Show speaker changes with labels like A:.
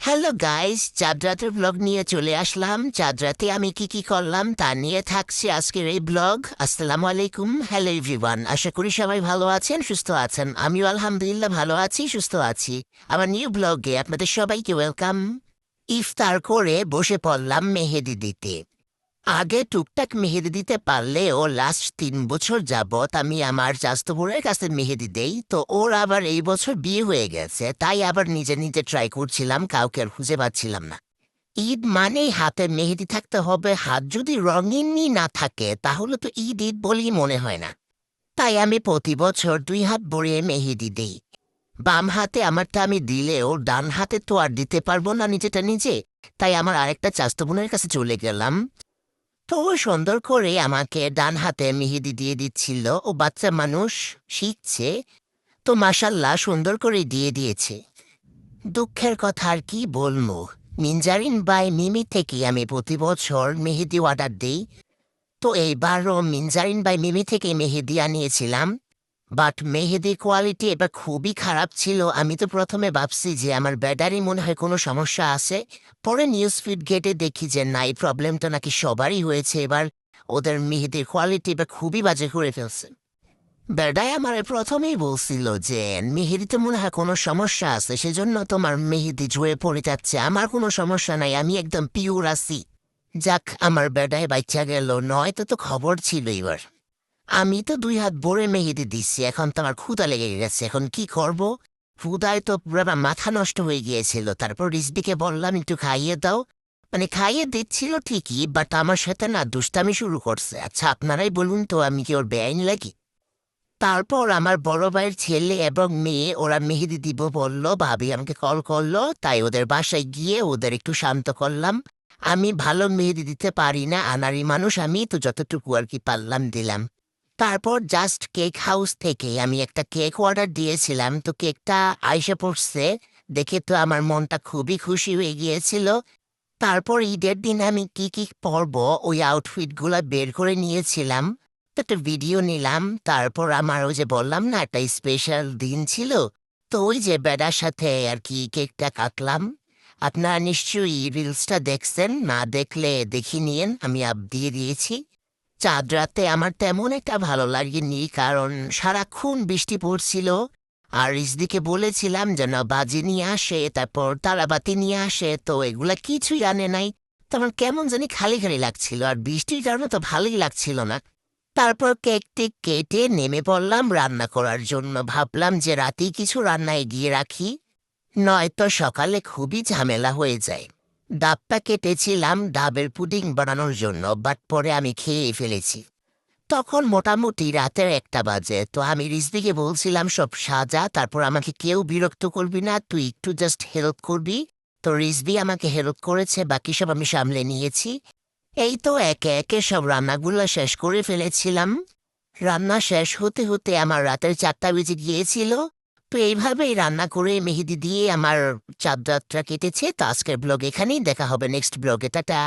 A: Hello guys, চাঁদ রাতের blog নিয়ে চলে আসলাম। চাঁদ রাতে আমি কি করলাম তা নিয়ে থাকছে আজকের এই ব্লগ। আসসালামু আলাইকুম, হ্যালো এভরিওয়ান। আশা করি সবাই ভালো আছেন, সুস্থ আছেন। আমিও আলহামদুলিল্লাহ ভালো আছি, সুস্থ আছি। আমার নিউ ব্লগে আপনাদের সবাইকে ওয়েলকাম। ইফতার করে বসে পড়লাম মেহেদি দিতে। আগে টুকটাক মেহেদি দিতে পারলেও লাস্ট 3 বছর যাবৎ আমি আমার চাচাতো বোনের কাছে মেহেদি দেই। তো ওর আবার এই বছর বিয়ে হয়ে গেছে, তাই আবার নিজে নিজে ট্রাই করছিলাম, কাউকে আর খুঁজে পাচ্ছিলাম না। ঈদ মানেই হাতে মেহেদি থাকতে হবে, হাত যদি রঙিনই না থাকে তাহলে তো ঈদ ঈদ বলেই মনে হয় না। তাই আমি প্রতি বছর 2 হাত ভরে মেহেদি দেই। বাম হাতে আমারটা আমি দিলেও ডান হাতে তো আর দিতে পারবো না নিজেটা নিজে। তাই আমার আরেকটা চাচাতো বোনের কাছে চলে গেলাম। তো ও সুন্দর করে আমাকে ডান হাতে মেহেদি দিয়ে দিচ্ছিল। ও বাচ্চা মানুষ, শিখছে। তো মাশাল্লাহ সুন্দর করে দিয়ে দিয়েছে। দুঃখের কথা আর কি বলবো, মিনজারিন বাই মিমি থেকে আমি প্রতি বছর মেহেদি অর্ডার দিই। তো এইবারও মিনজারিন বাই মিমি থেকে মেহেদি আনিয়েছিলাম। বাট মেহেদির কোয়ালিটি এবার খুবই খারাপ ছিল। আমি তো প্রথমে ভাবছি যে আমার ব্যাটারি মনে হয় কোনো সমস্যা আছে। পরে নিউজ ফিড ঘেটে দেখি যে না, এই প্রবলেমটা নাকি সবারই হয়েছে এবার। ওদের মেহেদির কোয়ালিটি এবার খুবই বাজে করে ফেলছে। বেডাই আমার প্রথমেই বলছিল যে মেহেদিতে মনে হয় কোনো সমস্যা আছে, সেজন্য তোমার মেহেদি ঝুয়ে পড়ে যাচ্ছে। আমার কোনো সমস্যা নাই, আমি একদম পিওর আছি। যাক, আমার বেডায় বাচ্চা গেল, নয়তো তো খবর ছিল এবার। আমি তো 2 হাত ভরে মেহেদি দিচ্ছি, এখন তো আমার ক্ষুধা লেগে গেছে। এখন কি করব? ক্ষুধায় তো পুরো আমার মাথা নষ্ট হয়ে গিয়েছিল। তারপর রিজবিকে বললাম একটু খাইয়ে দাও। মানে খাইয়ে দিচ্ছিল ঠিকই, বাট আমার সাথে না দুষ্টামি শুরু করছে। আচ্ছা আপনারাই বলুন তো, আমি কি ওর বেআইন লাগি? তারপর আমার বড় ভাইয়ের ছেলে এবং মেয়ে ওরা মেহেদি দিব বলল, ভাবি আমাকে কল করলো, তাই ওদের বাসায় গিয়ে ওদের একটু শান্ত করলাম। আমি ভালো মেহেদি দিতে পারি না, আনারি মানুষ আমি, তো যতটুকু আর কি পারলাম দিলাম। তারপর জাস্ট কেক হাউস থেকে আমি একটা কেক অর্ডার দিয়েছিলাম, তো কেকটা আইসে পড়ছে। দেখে তো আমার মনটা খুবই খুশি হয়ে গিয়েছিল। তারপর ঈদের দিন আমি কি পরবো ওই আউটফিটগুলো বের করে নিয়েছিলাম। তো একটা ভিডিও নিলাম। তারপর আমার ওই যে বললাম না একটা স্পেশাল দিন ছিল, তো ওই যে বেড়ার সাথে আর কি কেকটা কাটলাম। আপনারা নিশ্চয়ই রিলসটা দেখছেন, না দেখলে দেখি নিয়েন, আমি আপ দিয়ে দিয়েছি। চাঁদ রাতে আমার তেমন একটা ভালো লাগেনি, কারণ সারাক্ষণ বৃষ্টি পড়ছিল। আর রিজদিকে বলেছিলাম যেন বাজি নিয়ে আসে, তারপর তারাবাতি নিয়ে আসে, তো এগুলা কিছুই আনে নাই। তখন কেমন জানি খালি খালি লাগছিল, আর বৃষ্টির কারণে তো ভালোই লাগছিল না। তারপর কেকটি কেটে নেমে পড়লাম রান্না করার জন্য। ভাবলাম যে রাতেই কিছু রান্না এগিয়ে রাখি, নয়তো সকালে খুবই ঝামেলা হয়ে যায়। ডাবটা কেটেছিলাম ডাবের পুডিং বানানোর জন্য, বাট পরে আমি খেয়ে ফেলেছি। তখন মোটামুটি রাতের 1টা বাজে। তো আমি রিজদিকে বলছিলাম সব সাজা, তারপর আমাকে কেউ বিরক্ত করবি না, তুই একটু জাস্ট হেল্প করবি। তো রিজবি আমাকে হেল্প করেছে, বাকি সব আমি সামলে নিয়েছি। এই তো একে একে সব রান্নাগুলো শেষ করে ফেলেছিলাম। রান্না শেষ হতে হতে আমার রাতের 4টা বেজে গিয়েছিল। তো এইভাবেই রান্না করে মেহেদি দিয়ে আমার চাঁদ রাতটা কেটেছে। তো আজকের ব্লগ এখানেই, দেখা হবে নেক্সট ব্লগে, টাটা।